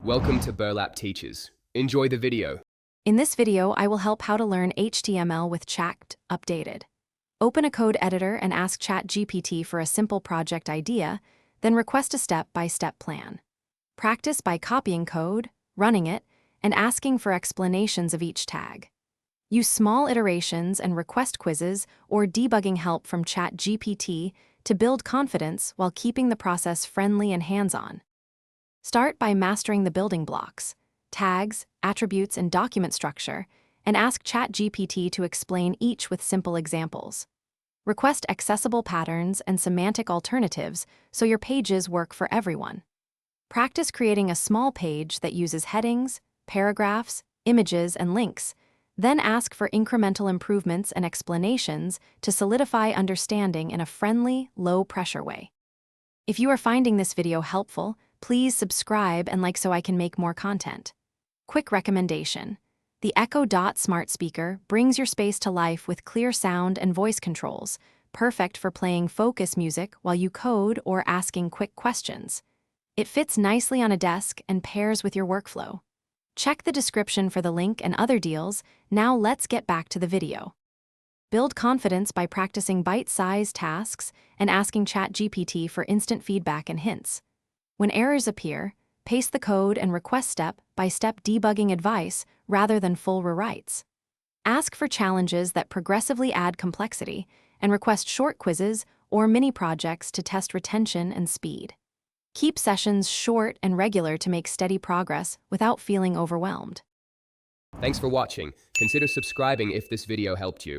Welcome to Burlap Teachers. Enjoy the video. In this video, I will help how to learn HTML with Chat Updated. Open a code editor and ask ChatGPT for a simple project idea, then request a step-by-step plan. Practice by copying code, running it, and asking for explanations of each tag. Use small iterations and request quizzes or debugging help from ChatGPT to build confidence while keeping the process friendly and hands-on. Start by mastering the building blocks, tags, attributes, and document structure, and ask ChatGPT to explain each with simple examples. Request accessible patterns and semantic alternatives so your pages work for everyone. Practice creating a small page that uses headings, paragraphs, images, and links, then ask for incremental improvements and explanations to solidify understanding in a friendly, low-pressure way. If you are finding this video helpful, please subscribe and like so I can make more content. Quick recommendation: the Echo Dot smart speaker brings your space to life with clear sound and voice controls, perfect for playing focus music while you code or asking quick questions. It fits nicely on a desk and pairs with your workflow. Check the description for the link and other deals. Now let's get back to the video. Build confidence by practicing bite-sized tasks and asking ChatGPT for instant feedback and hints. When errors appear, paste the code and request step-by-step debugging advice rather than full rewrites. Ask for challenges that progressively add complexity and request short quizzes or mini projects to test retention and speed. Keep sessions short and regular to make steady progress without feeling overwhelmed. Thanks for watching. Consider subscribing if this video helped you.